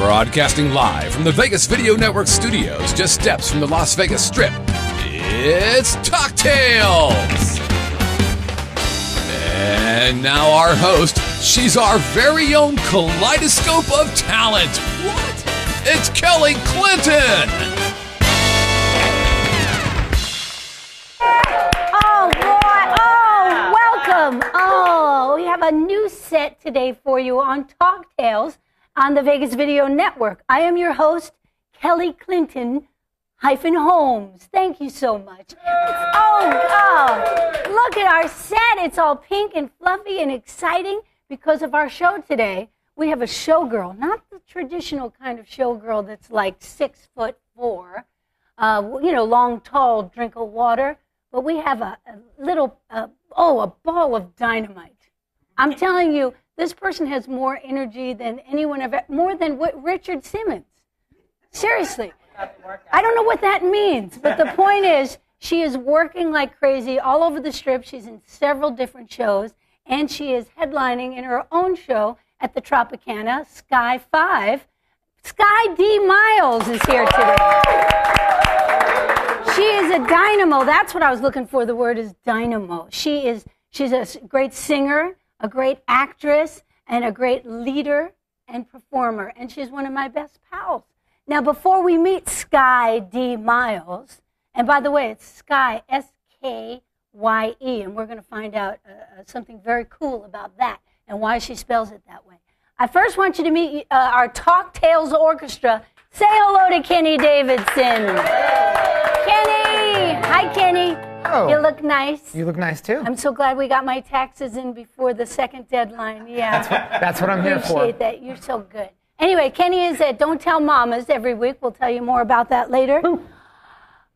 Broadcasting live from the Vegas Video Network studios, just steps from the Las Vegas Strip, it's Talktails! And now our host, she's our very own kaleidoscope of talent. What? It's Kelly Clinton! Oh, boy. Oh, welcome. Oh, we have a new set today for you on Talktails on the Vegas Video Network. I am your host, Kelly clinton-holmes. Thank you so much. Look at our set. It's all pink and fluffy and exciting because of our show today. We have a showgirl, not the traditional kind of showgirl that's like 6'4", long, tall, drink of water. But we have a ball of dynamite. I'm telling you, this person has more energy than anyone ever, more than Richard Simmons. Seriously. I don't know what that means, but the point is, she is working like crazy all over the Strip. She's in several different shows, and she is headlining in her own show at the Tropicana, Sky 5. Skye Dee Miles is here today. She is a dynamo. That's what I was looking for. The word is dynamo. She's a great singer, a great actress, and a great leader and performer. And she's one of my best pals. Now, before we meet Skye Dee Miles, and by the way, it's Skye, S-K-Y-E, and we're going to find out something very cool about that and why she spells it that way. I first want you to meet our Talktails Orchestra. Say hello to Kenny Davidson. Kenny! Hi, Kenny. Oh. You look nice. You look nice, too. I'm so glad we got my taxes in before the second deadline. Yeah. That's what I'm here for. Appreciate that. You're so good. Anyway, Kenny is at Don't Tell Mamas every week. We'll tell you more about that later. Ooh.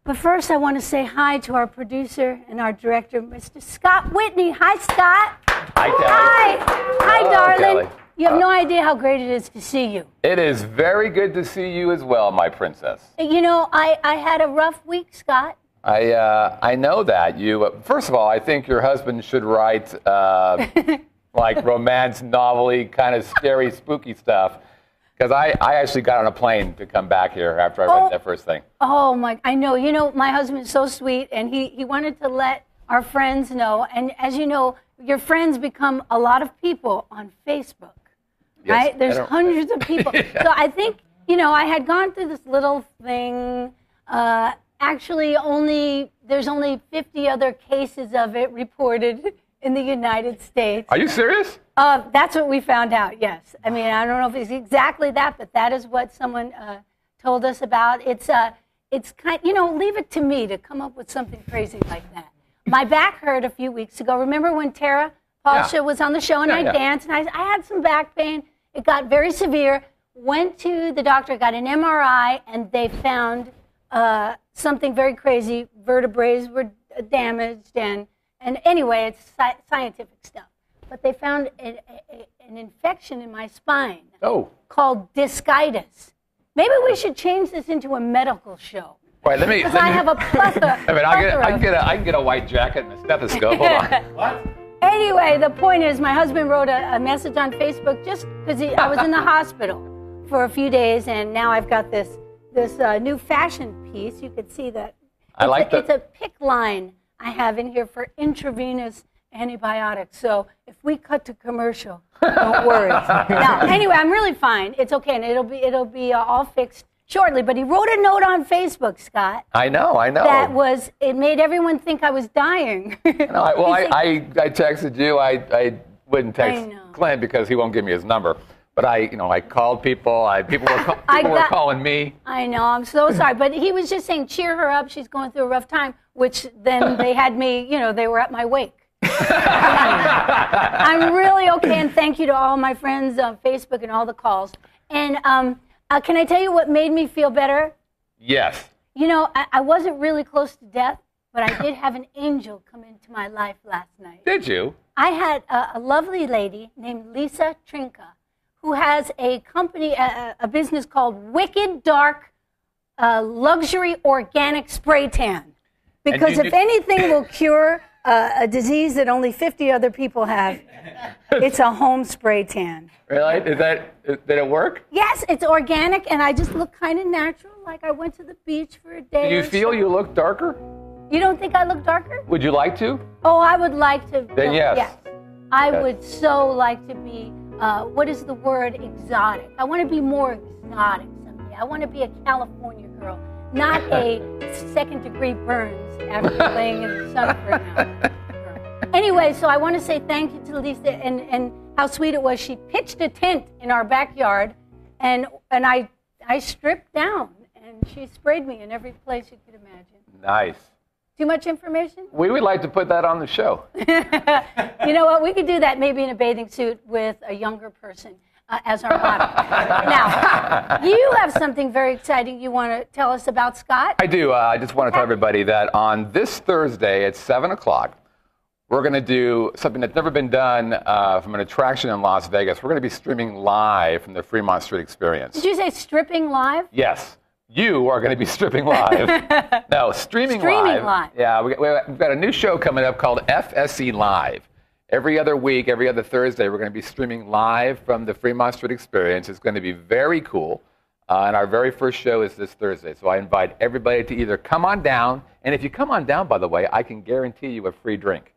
But first, I want to say hi to our producer and our director, Mr. Scott Whitney. Hi, Scott. Hi, Kelly. Hi, darling. Kelly. You have no idea how great it is to see you. It is very good to see you as well, my princess. You know, I had a rough week, Scott. I know that. First of all, I think your husband should write like romance novel-y, kind of scary, spooky stuff. Because I actually got on a plane to come back here after I read that first thing. Oh, I know. You know, my husband is so sweet, and he wanted to let our friends know. And as you know, your friends become a lot of people on Facebook, right? There's hundreds of people. Yeah. So I think, I had gone through this little thing. Actually, there's only 50 other cases of it reported in the United States. Are you serious? That's what we found out, yes. I mean, I don't know if it's exactly that, but that is what someone told us about. It's kind, leave it to me to come up with something crazy like that. My back hurt a few weeks ago. Remember when Tara Palsha was on the show and I danced and I had some back pain. It got very severe. Went to the doctor, got an MRI, and they found something very crazy. Vertebrae were damaged, and anyway, it's scientific stuff. But they found an infection in my spine called discitis. Maybe we should change this into a medical show. Right, because I have a plethora. I can get a white jacket and a stethoscope. Hold on. What? Anyway, the point is, my husband wrote a message on Facebook just because I was in the hospital for a few days, and now I've got this new fashion piece. You could see that. It's a pick line I have in here for intravenous antibiotics. So if we cut to commercial, don't worry. Now, anyway, I'm really fine. It's okay, and it'll be all fixed shortly. But he wrote a note on Facebook, Scott. I know. It made everyone think I was dying. I texted you. I wouldn't text Clint because he won't give me his number. But I called people. People were calling me. I know. I'm so sorry. But he was just saying, cheer her up. She's going through a rough time. Which then they had me. They were at my wake. I'm really okay, and thank you to all my friends on Facebook and all the calls. And can I tell you what made me feel better? Yes. I wasn't really close to death, but I did have an angel come into my life last night. Did you? I had a lovely lady named Lisa Trinka, who has a company, a business called Wicked Dark Luxury Organic Spray Tan. Because if anything will cure a disease that only 50 other people have. It's a home spray tan. Really? Did it work? Yes, it's organic, and I just look kind of natural, like I went to the beach for a day. Do you feel you look darker? You don't think I look darker? Would you like to? Oh, I would like to. Then yes. Yes. I would so like to be, what is the word, exotic. I want to be more exotic someday. I want to be a California girl, not a second-degree burns after laying in the sun for an hour. Anyway, so I want to say thank you to Lisa and how sweet it was. She pitched a tent in our backyard, and I stripped down, and she sprayed me in every place you could imagine. Nice. Too much information? We would like to put that on the show. You know what? We could do that maybe in a bathing suit with a younger person as our model. Now, you have something very exciting you want to tell us about, Scott? I do. I just want to tell everybody that on this Thursday at 7 o'clock, we're going to do something that's never been done from an attraction in Las Vegas. We're going to be streaming live from the Fremont Street Experience. Did you say stripping live? Yes. You are going to be stripping live. No, streaming live. Yeah, we've got a new show coming up called FSC Live. Every other week, every other Thursday, we're going to be streaming live from the Fremont Street Experience. It's going to be very cool. And our very first show is this Thursday. So I invite everybody to either come on down, and if you come on down, by the way, I can guarantee you a free drink.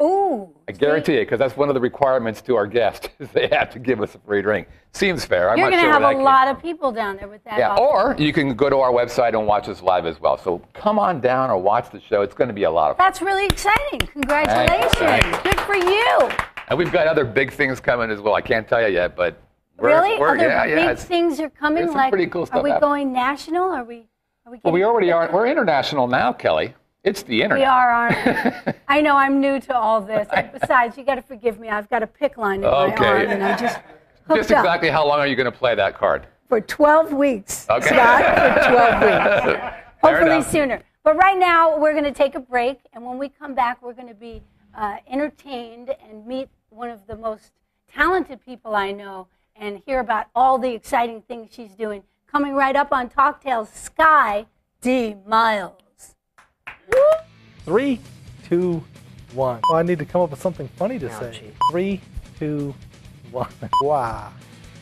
Ooh. I guarantee it, because that's one of the requirements to our guests, is they have to give us a free drink. Seems fair. You're going to have a lot of people down there with that. Yeah, or you can go to our website and watch us live as well. So come on down or watch the show. It's going to be a lot of fun. That's really exciting. Congratulations. Right. Good for you. And we've got other big things coming as well. I can't tell you yet, but Other big things are coming? There's some pretty cool stuff are we happening. going national? Are we well, we already are. We're international now, Kelly. It's the internet. We are, aren't we? I know, I'm new to all this. Besides, you got to forgive me. I've got a PICC line in my arm, and I'm just hooked Just exactly how long are you going to play that card? For 12 weeks, okay. Scott, for 12 weeks. Hopefully sooner. But right now, we're going to take a break, and when we come back, we're going to be entertained and meet one of the most talented people I know and hear about all the exciting things she's doing. Coming right up on Talktails, Skye Dee Miles. 3, 2, 1. Oh, I need to come up with something funny to say. 3, 2, 1. Wow.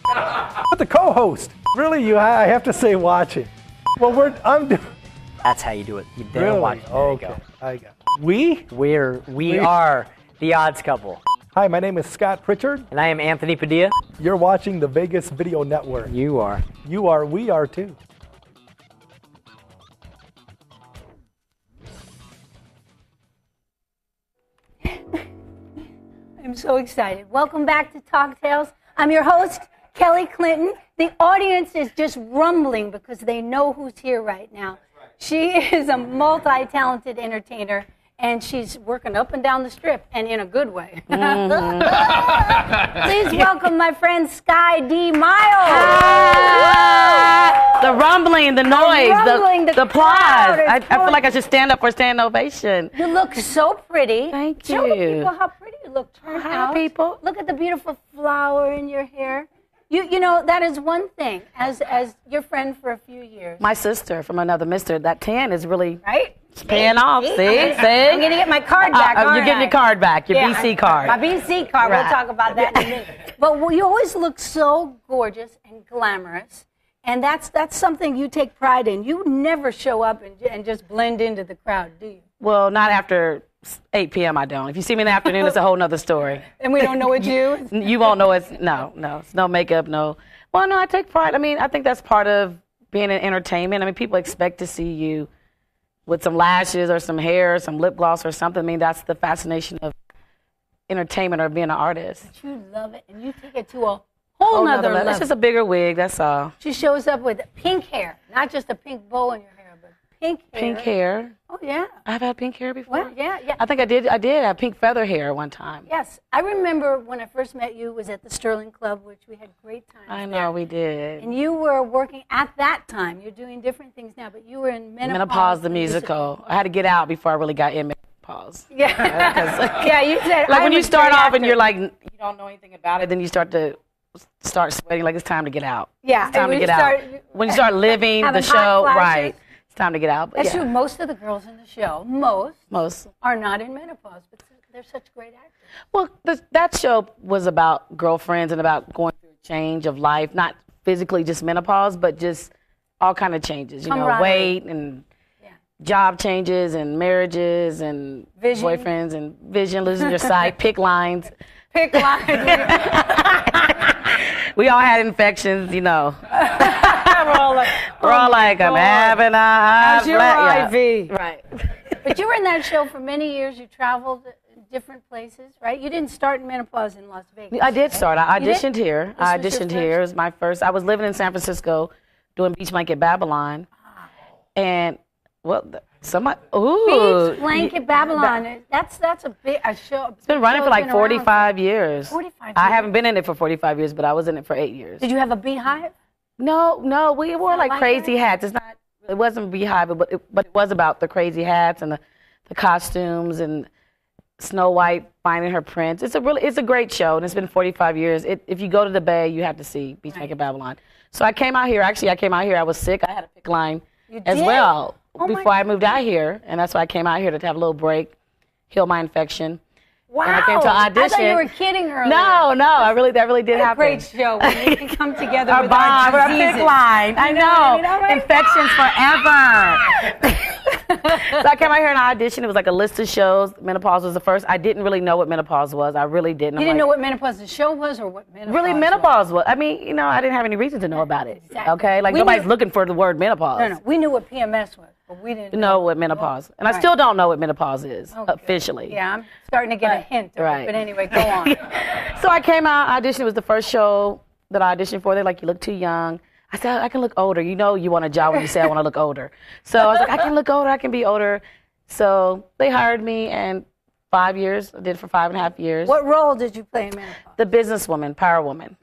But the co-host. Really, I have to say watch it. Well, I'm doing. That's how you do it. You dare Really? watch it. There Okay. you go. I got it. We are the Odds Couple. Hi, my name is Scott Pritchard. And I am Anthony Padilla. You're watching the Vegas Video Network. You are. You are. We are too. I'm so excited. Welcome back to Talktails. I'm your host, Kelly Clinton. The audience is just rumbling because they know who's here right now. She is a multi-talented entertainer, and she's working up and down the strip, and in a good way. Please welcome my friend Skye Dee Miles. The rumbling, the noise, the applause. I feel like I should stand up for a standing ovation. You look so pretty. Thank Show the you. people how pretty you look. Turn Hi, out. people. Look at the beautiful flower in your hair. You know, that is one thing, as your friend for a few years. My sister from another mister, that tan is really Right? paying off. See? I'm going to get my card back, You're getting your card back, your BC card. My BC card. Right. We'll talk about that in a minute. But you always look so gorgeous and glamorous, and that's something you take pride in. You never show up and just blend into the crowd, do you? Well, not after 8 p.m. I don't. If you see me in the afternoon, it's a whole nother story. And we don't know it's you? You won't know it's, no, it's no makeup, no. Well, no, I take pride. I mean, I think that's part of being in entertainment. I mean, people expect to see you with some lashes or some hair or some lip gloss or something. I mean, that's the fascination of entertainment or being an artist. But you love it, and you take it to a whole nother level. It's just a bigger wig, that's all. She shows up with pink hair, not just a pink bow in your hair, but pink hair. Pink hair. Oh, yeah. I've had pink hair before. Well, yeah. I think I did have pink feather hair one time. Yes. I remember when I first met you was at the Sterling Club, which we had great times I know, there. we did. And you were working at that time. You're doing different things now, but you were in Menopause the musical. I had to get out before I really got in menopause. Yeah. Yeah, you said. Like when you start off and you're like, you don't know anything about it, then you start sweating like it's time to get out. Yeah. It's time to get out. When you start living the show, right. It's time to get out. But That's yeah. true. Most of the girls in the show, most are not in menopause, but they're such great actors. Well, that show was about girlfriends and about going through a change of life, not physically just menopause, but just all kind of changes. You know, weight and job changes and marriages and boyfriends and vision, losing your sight, pick lines. Pick lines. We all had infections, you know. We're all like, I'm having a high how's your flat. IV? Right. But you were in that show for many years. You traveled different places, right? You didn't start in menopause in Las Vegas. I did start. I You did? auditioned here. I auditioned here. It was my first. I was living in San Francisco doing Beach Blanket Babylon. And, well, Beach Blanket Babylon. That's a big show. It's been running for like 45 years. 45 years. I haven't been in it for 45 years, but I was in it for 8 years. Did you have a beehive? No, we wore like like crazy that? hats. It wasn't beehive, but it was about the crazy hats and the costumes and Snow White finding her prince. It's a great show, and it's been 45 years. If you go to the Bay, you have to see Beach Blanket Babylon. So I came out here. Actually, I was sick. I had a pick line as well before I moved out here, and that's why I came out here to have a little break, heal my infection. Wow. And I came to audition. I thought you were kidding earlier. No, that really did happen. Great show. When we can come together Our with bond, our our diseases. pick line. I know. Infections forever. So I came out here and I auditioned. It was like a list of shows. Menopause was the first. I didn't really know what menopause was. I really didn't. You didn't know what menopause the show was or what menopause really menopause was. I mean, I didn't have any reason to know about it. Exactly. Okay? Like nobody's looking for the word menopause. No. We knew what PMS was, but we didn't know what menopause. And I still don't know what menopause is officially. Yeah, I'm starting to get a hint of it. But anyway, go on. So I came out, auditioned. It was the first show that I auditioned for. They're like, you look too young. I said, I can look older. You know you want a job when you say I want to look older. So I was like, I can look older. I can be older. So they hired me, and 5 years. I did it for 5.5 years. What role did you play in menopause? The businesswoman, power woman.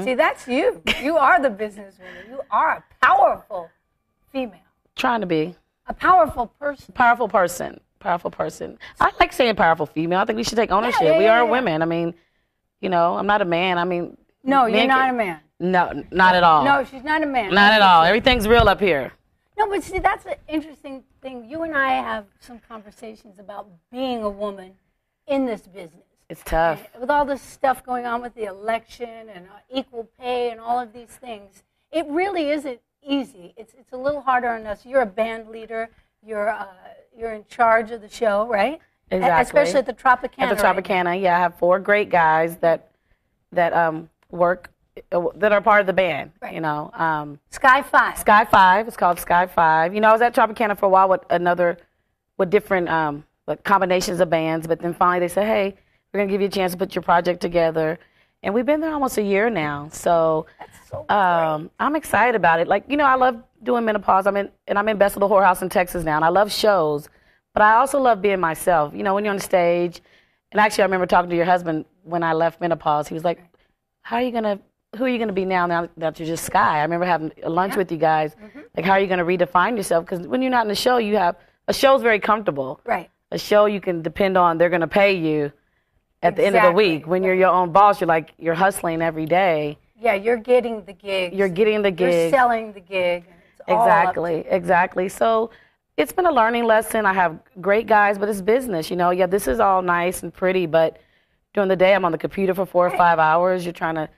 See, that's you. You are the businesswoman. You are a powerful female. Trying to be. A powerful person. Powerful person. I like saying powerful female. I think we should take ownership. We are women. I mean, I'm not a man. I mean. No, you're not a man. No, not at all. No, she's not a man. Not at all. Everything's real up here. No, but see, that's an interesting thing. You and I have some conversations about being a woman in this business. It's tough. And with all this stuff going on with the election and equal pay and all of these things, it really isn't easy. It's a little harder on us. You're a band leader. You're in charge of the show, right? Exactly. Especially at the Tropicana. At the Tropicana, right? Yeah. I have 4 great guys that work, that are part of the band, right. Skye 5. Skye 5. It's called Skye 5. I was at Tropicana for a while with different combinations of bands, but then finally they said, hey, we're going to give you a chance to put your project together. And we've been there almost a year now. So, I'm excited about it. I love doing menopause. I'm in Best of the Whorehouse in Texas now, and I love shows, but I also love being myself. When you're on the stage, and actually I remember talking to your husband when I left menopause. He was like, who are you going to be now that you're just Skye? I remember having a lunch with you guys. Like, how are you going to redefine yourself? Because when you're not in the show, a show's very comfortable. Right. A show you can depend on, they're going to pay you at the end of the week. When you're your own boss, you're hustling every day. Yeah, you're getting the gig. You're selling the gig. And Exactly. So it's been a learning lesson. I have great guys, but it's business. This is all nice and pretty, but during the day I'm on the computer for 4 or 5 hours. You're trying to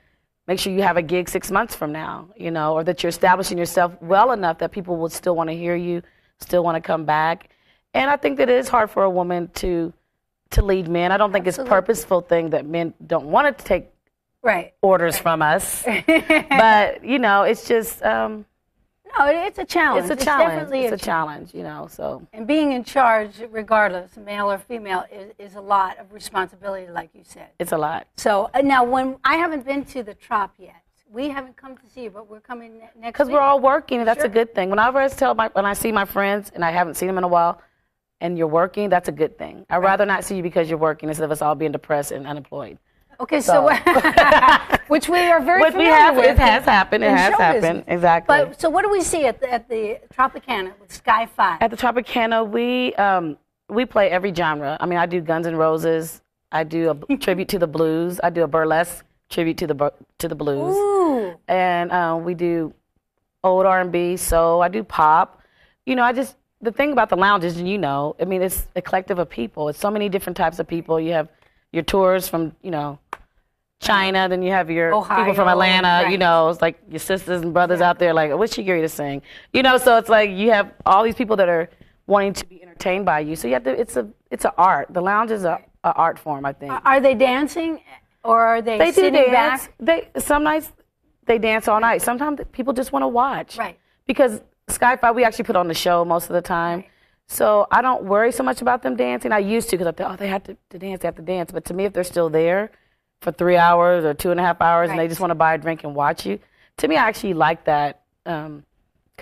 make sure you have a gig 6 months from now, or that you're establishing yourself well enough that people will still want to hear you, still want to come back. And I think that it is hard for a woman to lead men. I don't think it's a purposeful thing that men don't want to take orders from us. But, it's just... no, it's a challenge. It's a challenge. Definitely it's a challenge, so. And being in charge, regardless, male or female, is a lot of responsibility, like you said. It's a lot. So now, when I haven't been to the Trop yet, we haven't come to see you, but we're coming next week. Because we're all working, and that's a good thing. Whenever when I see my friends, and I haven't seen them in a while, and you're working, that's a good thing. I'd rather not see you because you're working instead of us all being depressed and unemployed. Okay, so which we are very familiar with. It has happened. It has happened. Exactly. But so what do we see at the Tropicana with Skye 5? At the Tropicana, we play every genre. I mean, I do Guns N' Roses. I do a tribute to the blues. I do a burlesque tribute to the blues. Ooh. And we do old R&B. So I do pop. the thing about the lounges, and I mean, it's a collective of people. It's so many different types of people. You have your tours from, China, then you have your Ohio, people from Atlanta, right. It's like your sisters and brothers out there, like, what's she ready to sing? So it's like you have all these people that are wanting to be entertained by you. So you have to, it's an art. The lounge is a art form, I think. Are they dancing, or are they sitting do dance. back? Some nights they dance all night. Sometimes people just want to watch. Right. Because Skye, we actually put on the show most of the time. Right. So I don't worry so much about them dancing. I used to, because I thought, they have to dance, they have to dance. But to me, if they're still there for 3 hours or 2.5 hours, and they just want to buy a drink and watch you, to me, I actually like that. Because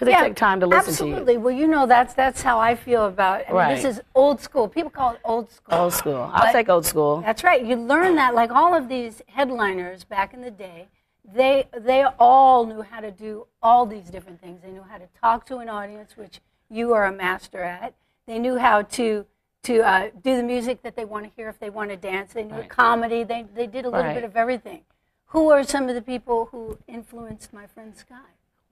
they take time to listen to you. Absolutely. Well, that's how I feel about it. I mean, this is old school. People call it old school. Old school. I'll take old school. That's right. You learn that, like all of these headliners back in the day, they all knew how to do all these different things. They knew how to talk to an audience, which you are a master at. They knew how to do the music that they want to hear if they want to dance. They knew comedy. They did a little bit of everything. Who are some of the people who influenced my friend Skye?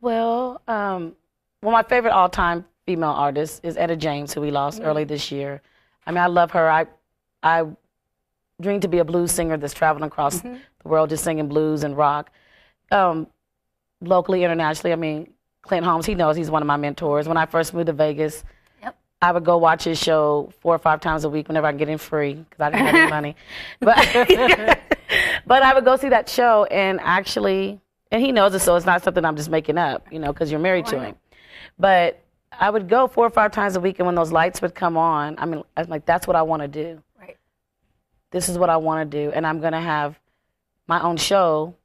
Well, my favorite all-time female artist is Etta James, who we lost early this year. I mean, I love her. I dream to be a blues singer that's traveling across the world just singing blues and rock. Locally, internationally, I mean, Clinton-Holmes, he knows he's one of my mentors. When I first moved to Vegas, I would go watch his show 4 or 5 times a week whenever I can get in free, because I didn't have any money. But I would go see that show, and he knows it, so it's not something I'm just making up, because you're married to him. But I would go 4 or 5 times a week, and when those lights would come on, I mean, I was like, that's what I want to do. Right. This is what I want to do, and I'm going to have my own show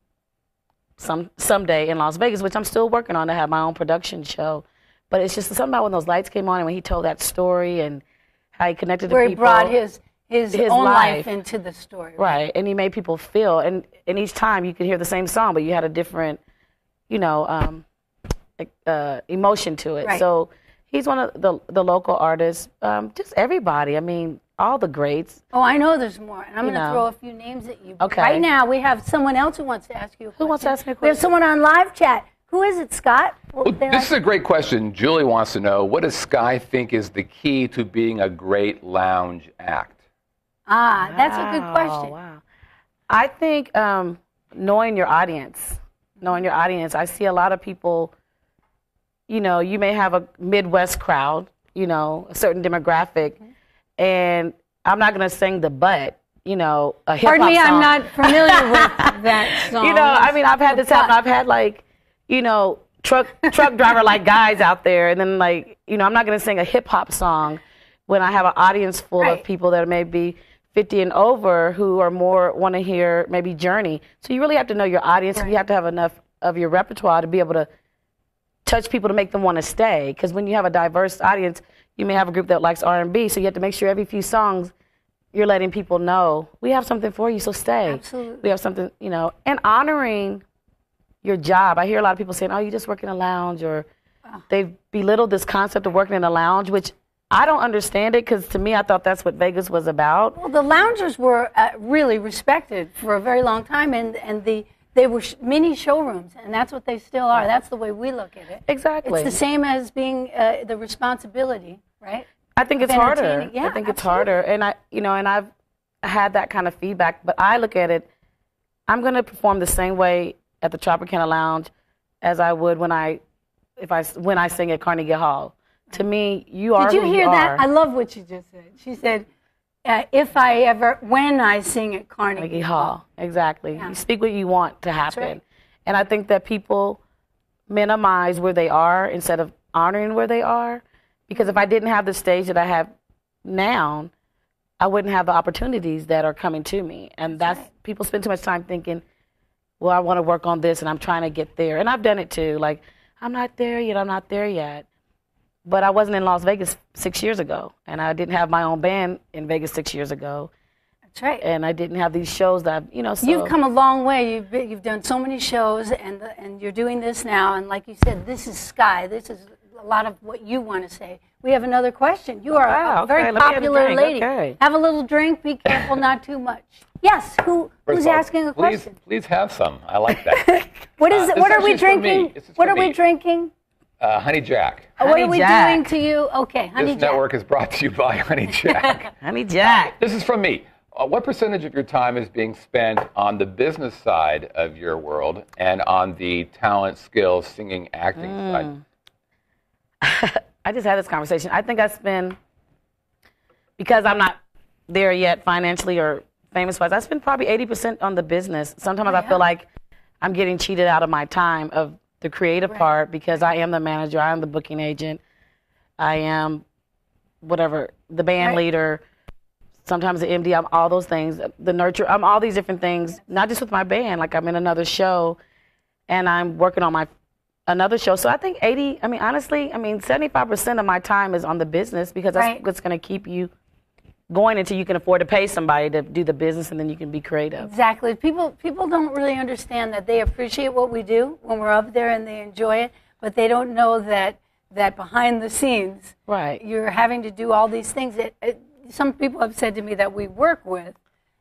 someday in Las Vegas, which I'm still working on, to have my own production show. But it's just something about when those lights came on and when he told that story and how he connected to people. Where he brought his own life into the story. Right, and he made people feel. And each time you could hear the same song, but you had a different, emotion to it. Right. So he's one of the local artists. Just everybody. I mean, all the greats. Oh, I know there's more. And I'm going to throw a few names at you. Okay. Right now, we have someone else who wants to ask you a question. Who wants to ask me a question? We have someone on live chat. Who is it, Scott? Well, this is a great question. Julie wants to know, what does Skye think is the key to being a great lounge act? That's a good question. Wow. I think knowing your audience. I see a lot of people, you may have a Midwest crowd, a certain demographic, and I'm not going to sing the butt, a hip-hop Pardon me, song. I'm not familiar with that song. I mean, I've had this happen. I've had, truck driver like guys out there, and then I'm not going to sing a hip hop song when I have an audience full of people that are maybe 50 and over who are more want to hear maybe Journey. So you really have to know your audience, and you have to have enough of your repertoire to be able to touch people to make them want to stay. Because when you have a diverse audience, you may have a group that likes R&B, so you have to make sure every few songs you're letting people know we have something for you, so stay. Absolutely. We have something, and honoring your job. I hear a lot of people saying, oh, you just work in a lounge, or they've belittled this concept of working in a lounge, which I don't understand it, because to me, I thought that's what Vegas was about. Well, the loungers were really respected for a very long time, and they were mini showrooms, and that's what they still are. That's the way we look at it. Exactly. It's the same as being the responsibility, right? I think it's harder. Yeah, I think it's absolutely. harder, and and I've had that kind of feedback, but I look at it, I'm going to perform the same way at the Tropicana Lounge as I would when I sing at Carnegie Hall. To me, you are who you are. Did you hear that? I love what she just said. She said, when I sing at Carnegie Hall. Exactly. Yeah. You speak what you want to happen. That's right. And I think that people minimize where they are instead of honoring where they are. Because if I didn't have the stage that I have now, I wouldn't have the opportunities that are coming to me. And that's right. People spend too much time thinking, well, I want to work on this and I'm trying to get there. And I've done it too. Like, I'm not there yet. But I wasn't in Las Vegas 6 years ago. And I didn't have my own band in Vegas 6 years ago. That's right. And I didn't have these shows that, so. You've come a long way. You've done so many shows, and you're doing this now. And like you said, this is Skye. This is a lot of what you want to say. We have another question. You are a very popular lady. Okay. Have a little drink. Be careful, not too much. Yes. Who's asking a question? Please have some. I like that. What are we drinking? What are we drinking? Honey Jack. What Honey are we Jack. doing to you? Okay, Honey This Jack. network is brought to you by Honey Jack. Honey Jack. This is from me. What percentage of your time is being spent on the business side of your world and on the talent, skills, singing, acting side? I just had this conversation. I think I spend, because I'm not there yet financially or famous-wise, I spend probably 80% on the business. Sometimes I feel like I'm getting cheated out of my time of the creative part because I am the manager, I am the booking agent, I am whatever, the band leader, sometimes the MD, I'm all those things, the nurture, I'm all these different things, not just with my band, like I'm in another show and I'm working on another show. So I think 75% of my time is on the business because that's what's going to keep you going until you can afford to pay somebody to do the business and then you can be creative. Exactly. People don't really understand that they appreciate what we do when we're up there and they enjoy it, but they don't know that behind the scenes, you're having to do all these things that some people have said to me that we work with.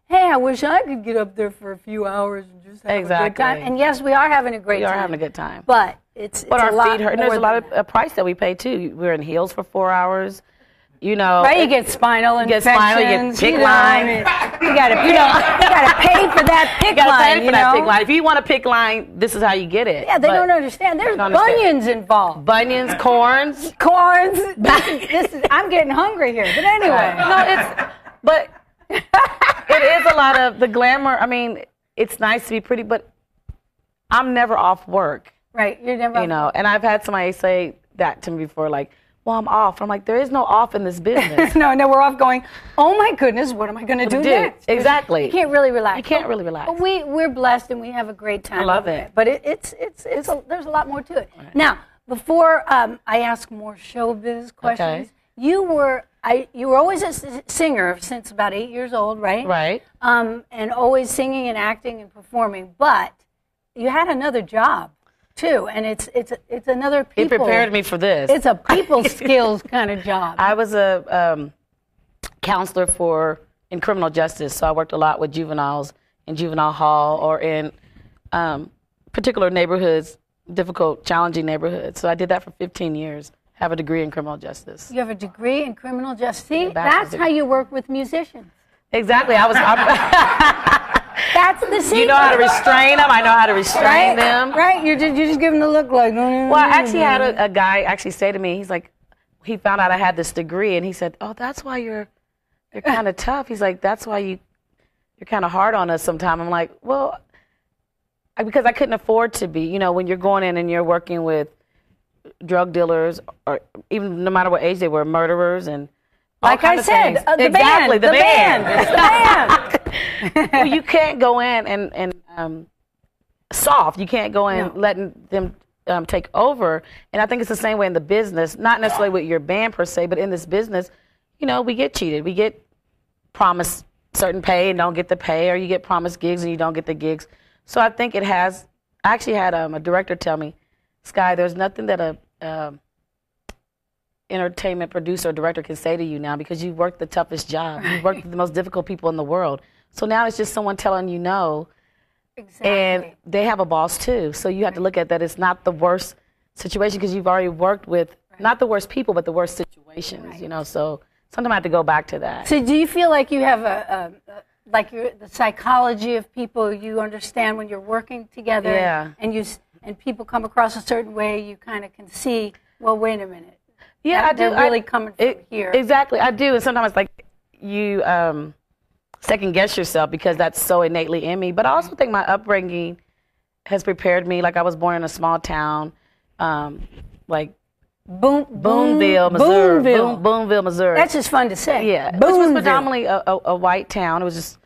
Hey, I wish I could get up there for a few hours and just have a good time. And yes, we are having a great time. We are having a good time. But it's our a lot feet hurt. And there's a lot of price that we pay too. We're in heels for 4 hours. You know, you get spinal infections. You get PIC line. You gotta pay for that PIC line. Pay for that PIC line. If you want a PIC line, this is how you get it. Yeah, they don't understand. There's bunions involved. Bunions, corns. This is. I'm getting hungry here. But anyway, but it is a lot of the glamour. I mean, it's nice to be pretty, but I'm never off work. Right, you're never. You know, and I've had somebody say that to me before, like, well, I'm off. I'm like, there is no off in this business. No, we're off going, oh my goodness, what am I going to do next? Exactly. You can't really relax. You can't really relax. But we're blessed and we have a great time. I love it. But there's a lot more to it. Right. Now, before I ask more showbiz questions, you were always a singer since about 8 years old, right? Right. And always singing and acting and performing. But you had another job too, and it's another people. It prepared me for this. It's a people skills kind of job. I was a counselor in criminal justice, so I worked a lot with juveniles in juvenile hall or in particular neighborhoods, difficult, challenging neighborhoods. So I did that for 15 years. Have a degree in criminal justice. You have a degree in criminal justice. See, that's how you work with musicians. Exactly. That's the secret. You know how to restrain them. I know how to restrain them. Right. You just give them the look like. Well, I actually had a guy actually say to me, he's like, he found out I had this degree, and he said, oh, that's why you're kind of tough. He's like, that's why you're kind of hard on us sometimes. I'm like, well, because I couldn't afford to be. You know, when you're going in and you're working with drug dealers, or even no matter what age they were, murderers and like I said, the band. Well, you can't go in and soft. You can't go in letting them take over. And I think it's the same way in the business, not necessarily with your band per se, but in this business, you know, we get cheated. We get promised certain pay and don't get the pay, or you get promised gigs and you don't get the gigs. So I think it has. I actually had a director tell me, Skye, there's nothing that a entertainment producer or director can say to you now, because you've worked the toughest job. You've worked with the most difficult people in the world. So now it's just someone telling you no. Exactly. And they have a boss too. So you have to look at that. It's not the worst situation because you've already worked with not the worst people, but the worst situations, you know. So sometimes I have to go back to that. So do you feel like you have the psychology of people, you understand when you're working together and people come across a certain way, you kind of can see, well, wait a minute. Yeah, I do. They're really coming from here. Exactly, I do. And sometimes it's like you second guess yourself because that's so innately in me. But I also think my upbringing has prepared me. Like I was born in a small town, like Boonville, Missouri. Boonville, Missouri. That's just fun to say. Yeah, it was predominantly a white town. It was just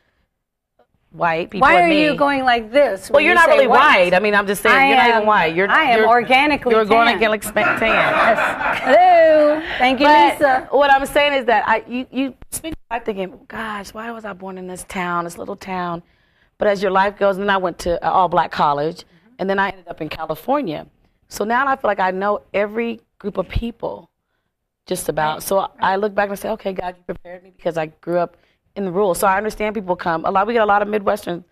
white people. Why and me. Are you going like this? Well, you're not really white. I mean, I'm just saying you're not even white. I am organically You're tan. organically tan. Yes. Hello. Thank you, Lisa. What I'm saying is that you spend your life thinking, gosh, why was I born in this town, this little town? But as your life goes, and then I went to an all-black college, and then I ended up in California. So now I feel like I know every group of people, just about. Right. So I look back and say, okay, God, you prepared me because I grew up in the rural. So I understand people come. We get a lot of Midwestern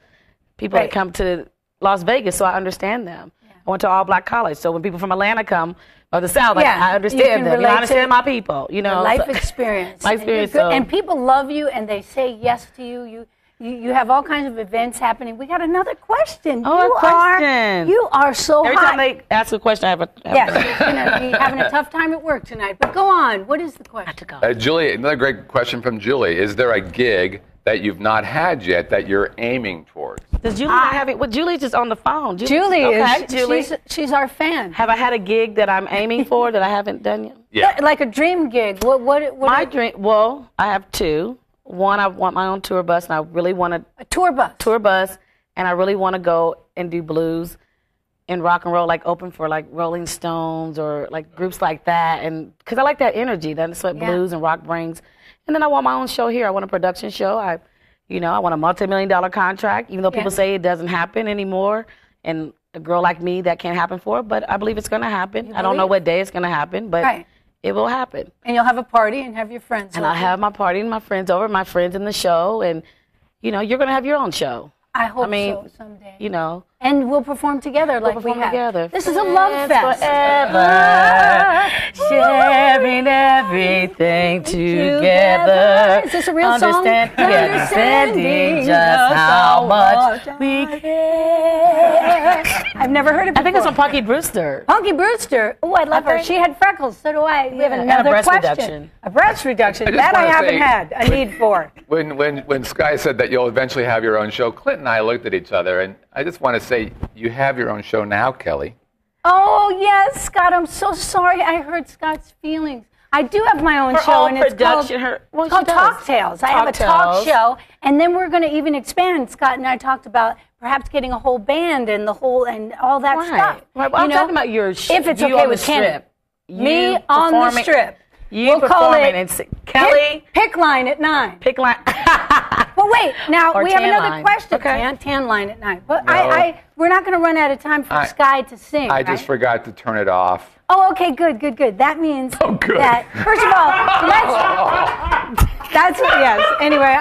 people that come to Las Vegas, so I understand them. Yeah. I went to all-black college, so when people from Atlanta come, or the South. Like, Yeah, I you understand can them. You know, relate I understand to my people. You know, life so- experience. Life experience. And, you're good. So. And people love you, and they say yes to you. You have all kinds of events happening. We got another question. Oh, a question. You are so Every hot. time they ask a question, I have a. Yes, you're going to be having a tough time at work tonight. But go on. What is the question? Julie, another great question from Julie. Is there a gig that you've not had yet that you're aiming towards? Does Julie not have it? Well, Julie's just on the phone. Julie okay, is. Julie. She's our fan. Have I had a gig that I'm aiming for that I haven't done yet? Yeah. Like a dream gig. What My dream. Well, I have two. One, I want my own tour bus, and I really want a tour bus. And I really want to go and do blues and rock and roll, like open for like Rolling Stones or like groups like that, and because I like that energy. That's what blues and rock brings. And then I want my own show here. I want a production show. I want a multi-million-dollar contract, even though people say it doesn't happen anymore. And a girl like me, that can't happen for her, but I believe it's going to happen. I don't know what day it's going to happen, but it will happen. And you'll have a party and have your friends And over. I'll have my party and my friends over, my friends in the show, and, you're going to have your own show. I hope so someday. And we'll perform together like we have. Together. This is a love fest. Forever, sharing everything together. Is this a real song? Understanding just how much we care. I've never heard it before. I think it's from Punky Brewster. Punky Brewster. Oh, I love her. She had freckles. So do I. We have another breast question. reduction. A breast reduction. I just That I wanna haven't say, had a need for. When Skye said that you'll eventually have your own show, Clinton and I looked at each other, and I just want to say you have your own show now, Kelly. Oh, yes, Scott. I'm so sorry. I hurt Scott's feelings. I do have my own show, and it's called Talktails. I have a talk show, and then we're going to even expand. Scott and I talked about perhaps getting a whole band and all that stuff. Right. Well, I'm talking about your if it's okay with Ken. Me on the strip. You we'll call it Kelly. Pick line at 9. Pick line. Well, wait. Now Or we have tan another line. question. Okay. Tan line at 9. But No. we're not going to run out of time for Skye to sing. I just forgot to turn it off. Oh, okay, good. That means that, first of all, yes. Anyway,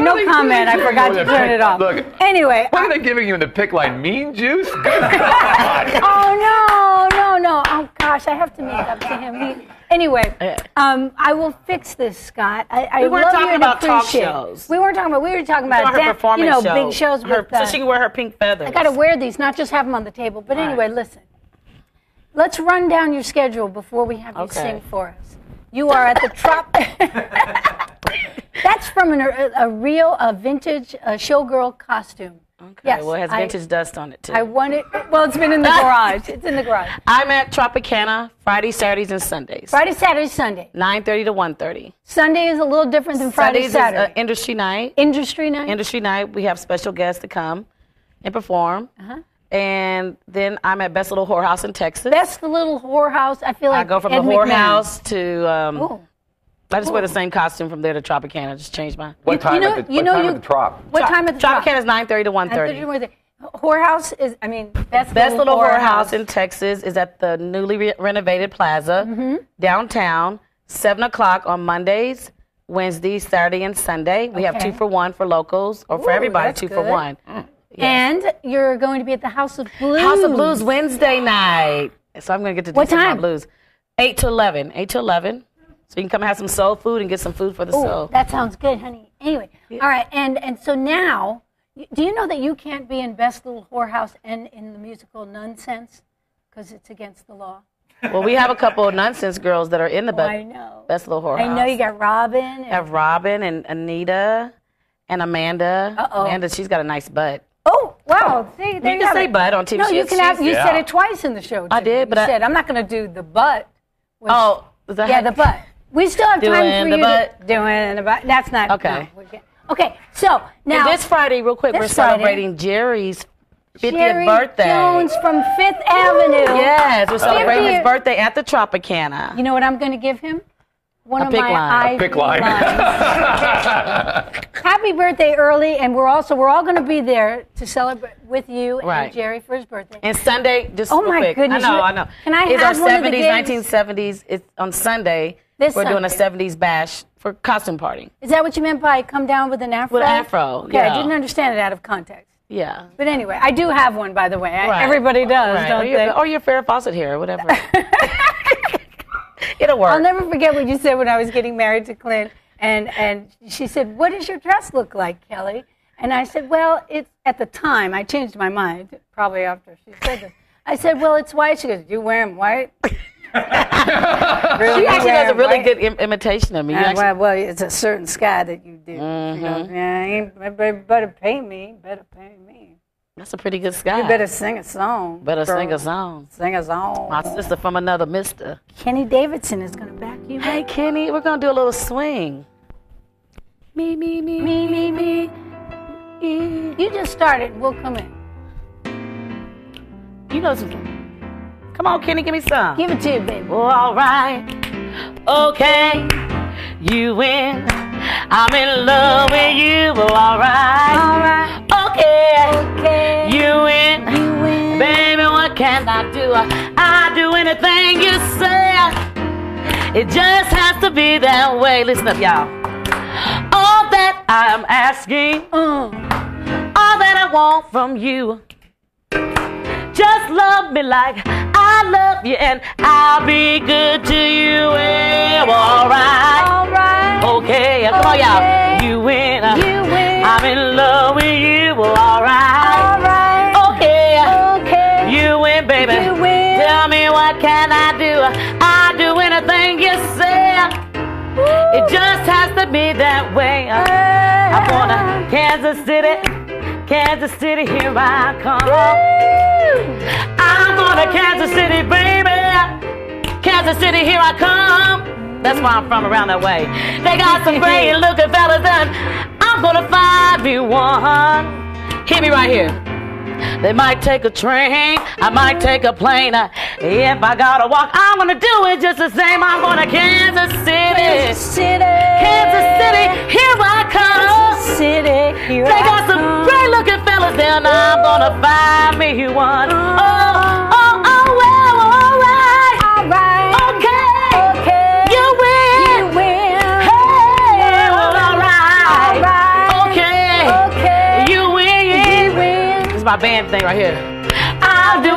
no comment. I forgot to turn it off. Look, anyway. What are they giving you in the pick line? Mean juice? Good God. Oh, no. Oh, gosh, I have to make up to him. Anyway, I will fix this, Scott. We weren't talking about talk shows. We were talking about her performance show. big shows with so she can wear her pink feathers. I got to wear these, not just have them on the table. But anyway, listen. Let's run down your schedule before we have you sing for us. You are at the That's from a real vintage showgirl costume. Okay. Yes, well, it has vintage dust on it, too. I want it. Well, it's been in the garage. It's in the garage. I'm at Tropicana Friday, Saturdays, and Sundays. Friday, Saturday, Sunday. 9:30 to 1:30. Sunday is a little different than Friday, Saturday. Is industry night. Industry night? Industry night. We have special guests to come and perform. And then I'm at Best Little Whorehouse in Texas. Best Little Whorehouse. I feel like I go from Ed the whorehouse to... I just wear the same costume from there to Tropicana. Just change my... What time at the Trop? What time at the Trop? Tropicana is 9:30 to 1:30. Whorehouse is, Best Little Whorehouse in Texas is at the newly renovated plaza downtown, 7 o'clock on Mondays, Wednesdays, Saturday, and Sunday. We have 2 for 1 for locals, or for everybody, 2 for 1. And you're going to be at the House of Blues. House of Blues Wednesday night. So I'm going to get to do some of my blues. 8 to 11. 8 to 11. So you can come and have some soul food and get some food for the soul. That sounds good, honey. Anyway, all right. And so now, do you know that you can't be in Best Little Whorehouse and in the musical Nonsense? Because it's against the law. Well, we have a couple of Nonsense girls that are in the Best Little Whorehouse. I know you got Robin. I have Robin and Anita and Amanda. Amanda, she's got a nice butt. Oh, wow. See, there you can say butt on TV. No, you can have. You said it twice in the show. I did, but you said I'm not going to do the butt. the butt. We still have time for you butt. Doing the butt. That's not okay. No, okay, so now and this Friday, real quick, we're celebrating Jerry's 50th Jerry birthday. Jones from 5th Avenue. Yes, we're celebrating his birthday at the Tropicana. You know what I'm going to give him? One a of pick my line. A pick line. Happy birthday early, and we're all going to be there to celebrate with you and Jerry for his birthday. And Sunday, just oh real my quick. goodness! I know. Can I it's have our one 70s, of the gigs? 1970s. It's on Sunday. We're doing a 70s bash for costume party. Is that what you meant by come down with an afro? With an afro, okay, I didn't understand it out of context. Yeah. But anyway, I do have one, by the way. Everybody does, don't they? Or your Farrah Fawcett hair, whatever. It'll work. I'll never forget what you said when I was getting married to Clint. And she said, what does your dress look like, Kelly? And I said, well, it's at the time. I changed my mind, probably after she said this. I said, well, it's white. She goes, do you wear them white? She actually does a really good imitation of me. Well, it's a certain Skye that you do. She goes, yeah, better pay me. That's a pretty good Skye. You better sing a song. Sing a song. Sing a song. My sister from another mister. Kenny Davidson is going to back you. Hey, Kenny, we're going to do a little swing. Me. You just started. We'll come in. You know something. Come on, Kenny, give me some. Give it to you, baby. All right. Okay. You win. I'm in love with you. All right. Okay. You win. Baby, what can I do? I do anything you say. It just has to be that way. Listen up, y'all. All that I'm asking, all that I want from you, just love me like I love you, and I'll be good to you. All right. Okay. Come on, y'all. You win. I'm in love with you. All right. Okay. You win, baby. Tell me what can I do? I'll do anything you say. It just has to be that way. I'm going to Kansas City, here I come. I'm going to Kansas City, baby. Kansas City, here I come. That's where I'm from, around that way. They got some great looking fellas, and I'm going to find me one. Hear me right here. They might take a train, I might take a plane. If I gotta walk, I'm gonna do it just the same. I'm going to Kansas City. Kansas City, here I come. They got some great looking fellas there, and I'm gonna find me one. Well, all right. Okay. You win. Hey, well, all right. Okay. You win. This is my band thing right here. I'll do it.